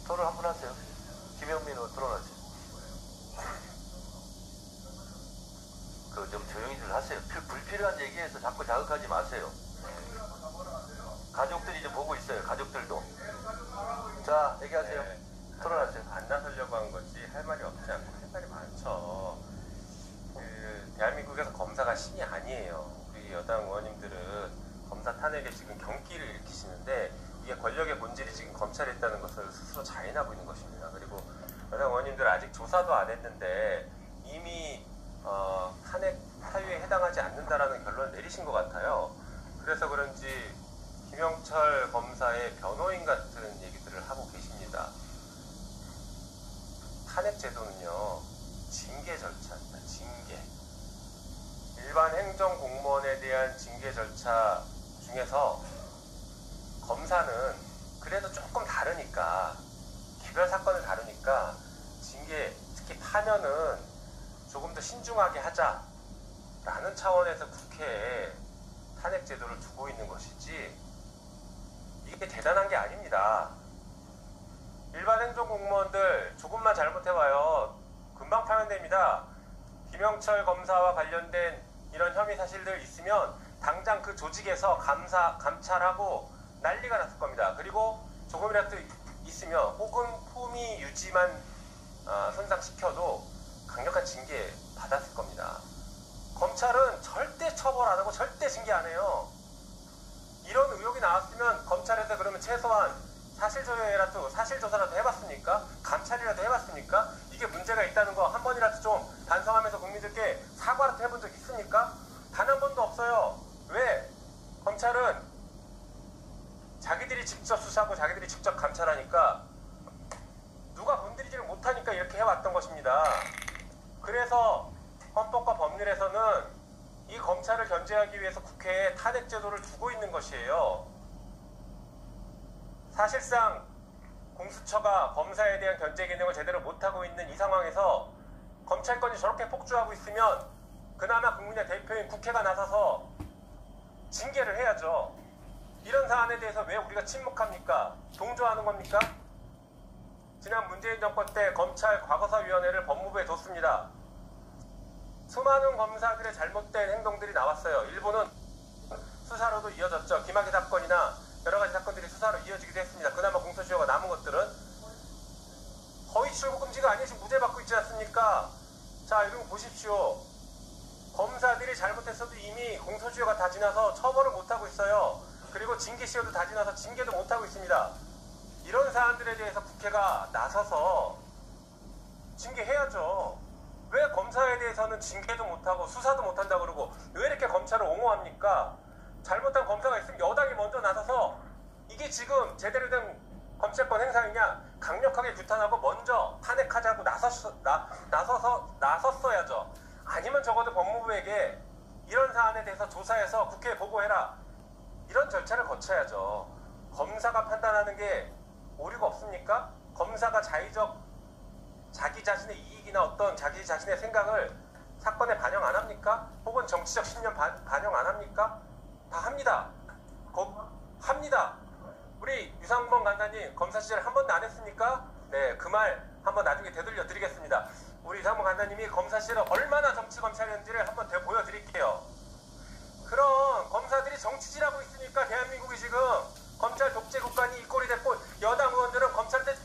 토론 한번 하세요. 김영민 의원 토론하세요. 좀 조용히 좀 하세요. 불필요한 얘기해서 자꾸 자극하지 마세요. 가족들이 좀 보고 있어요. 가족들도. 자, 얘기하세요. 네. 토론하세요. 안 나서려고 한 거지 할 말이 없지 않고 할 말이 많죠. 대한민국에서 검사가 신이 아니에요. 우리 여당 의원님들은 검사 탄핵에 지금 경기를 일으키시는데 이게 권력의 본질이 지금 검찰에 있다는 것을 스스로 자인하고 있는 것입니다. 그리고 여당 의원님들 아직 조사도 안 했는데 이미 탄핵 사유에 해당하지 않는다라는 결론을 내리신 것 같아요. 그래서 그런지 김영철 검사의 변호인 같은 얘기들을 하고 계십니다. 탄핵 제도는요, 징계 절차입니다. 징계. 일반 행정 공무원에 대한 징계 절차 중에서 검사는 그래도 조금 다르니까, 개별 사건을 다루니까 징계, 특히 파면은 조금 더 신중하게 하자라는 차원에서 국회에 탄핵 제도를 두고 있는 것이지 이게 대단한 게 아닙니다. 일반 행정공무원들 조금만 잘못해봐요. 금방 파면됩니다. 김영철 검사와 관련된 이런 혐의 사실들 있으면 당장 그 조직에서 감찰하고 난리가 났을 겁니다. 그리고 조금이라도 있으면 혹은 품위 유지만 손상시켜도 강력한 징계 받았을 겁니다. 검찰은 절대 처벌 안 하고 절대 징계 안 해요. 이런 의혹이 나왔으면 검찰에서 그러면 최소한 사실조사라도 해봤습니까? 감찰이라도 해봤습니까? 이게 문제가 있다는 거 한 번이라도 좀 반성하면서 국민들께 사과라도 해본 적 있습니까? 단 한 번도 없어요. 왜? 검찰은 자기들이 직접 수사하고 자기들이 직접 감찰하니까 누가 건드리지를 못하니까 이렇게 해왔던 것입니다. 그래서 헌법과 법률에서는 이 검찰을 견제하기 위해서 국회에 탄핵 제도를 두고 있는 것이에요. 사실상 공수처가 검사에 대한 견제 기능을 제대로 못하고 있는 이 상황에서 검찰권이 저렇게 폭주하고 있으면 그나마 국민의 대표인 국회가 나서서 징계를 해야죠. 이런 사안에 대해서 왜 우리가 침묵합니까? 동조하는 겁니까? 지난 문재인 정권 때 검찰 과거사위원회를 법무부에 뒀습니다. 수많은 검사들의 잘못된 행동들이 나왔어요. 일부는 수사로도 이어졌죠. 김학의 사건이나 여러 가지 사건들이 수사로 이어지기도 했습니다. 그나마 공소시효가 남은 것들은 거의 출국 금지가 아니에요. 지금 무죄 받고 있지 않습니까? 자, 이런 거 보십시오. 검사들이 잘못했어도 이미 공소시효가 다 지나서 처벌을 못하고 있어요. 그리고 징계시효도 다 지나서 징계도 못하고 있습니다. 이런 사안들에 대해서 국회가 나서서 징계해야죠. 왜 검사에 대해서는 징계도 못하고 수사도 못한다 그러고 왜 이렇게 검찰을 옹호합니까? 잘못한 검사가 있으면 여당이 먼저 나서서 이게 지금 제대로 된 검찰권 행사이냐 강력하게 규탄하고 먼저 탄핵하자고 나섰어야죠. 아니면 적어도 법무부에게 이런 사안에 대해서 조사해서 국회에 보고해라. 이런 절차를 거쳐야죠. 검사가 판단하는 게 오류가 없습니까? 검사가 자기 자신의 이익이나 어떤 자기 자신의 생각을 사건에 반영 안 합니까? 혹은 정치적 신념 반영 안 합니까? 다 합니다. 합니다. 우리 유상범 간사님 검사 시절 한 번도 안 했습니까? 네, 그 말 한번 나중에 되돌려 드리겠습니다. 우리 유상범 간사님이 검사 시절 얼마나 정치 검찰이었는지를 한번 보여드릴게요. 그런 검사들이 정치질하고 있으니까 대한민국이 지금 검찰 독재 국가니 이 꼴이 됐고 여당 의원들은 검찰한테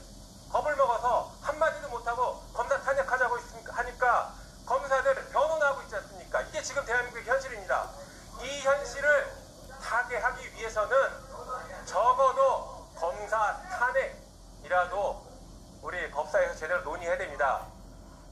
겁을 먹어서 한마디도 못하고 검사 탄핵하자고 하니까 검사들 변호하고 있지 않습니까? 이게 지금 대한민국의 현실입니다. 이 현실을 타개하기 위해서는 적어도 검사 탄핵이라도 우리 법사에서 제대로 논의해야 됩니다.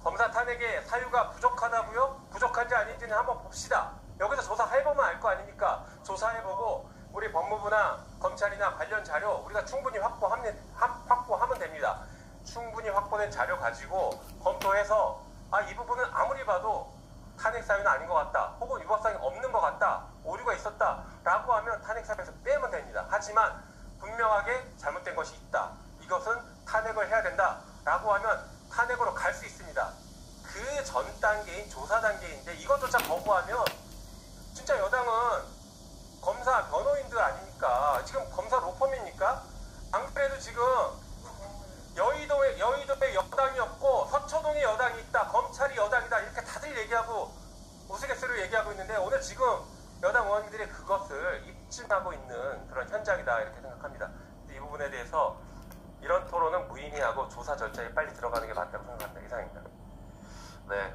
검사 탄핵의 사유가 부족하다고요? 부족한지 아닌지는 한번 봅시다. 여기서 조사해보면 알 거 아닙니까? 조사해보고 우리 법무부나 검찰이나 관련 자료 우리가 충분히 확보하면 됩니다. 충분히 확보된 자료 가지고 검토해서 이 부분은 아무리 봐도 탄핵 사유는 아닌 것 같다. 혹은 위법성이 없는 것 같다. 오류가 있었다. 라고 하면 탄핵 사유에서 빼면 됩니다. 하지만 분명하게 잘못된 것이 있다. 이것은 탄핵을 해야 된다. 라고 하면 탄핵으로 갈 수 있습니다. 그 전 단계인 조사 단계인데 이것조차 거부하면 진짜 여당은 검사 변호인들 아닙니까? 지금 검사 로펌입니까? 안 그래도 지금 그래서 지금 여당 의원들이 그것을 입증하고 있는 그런 현장이다 이렇게 생각합니다. 이 부분에 대해서 이런 토론은 무의미하고 조사 절차에 빨리 들어가는 게 맞다고 생각합니다. 이상입니다. 네.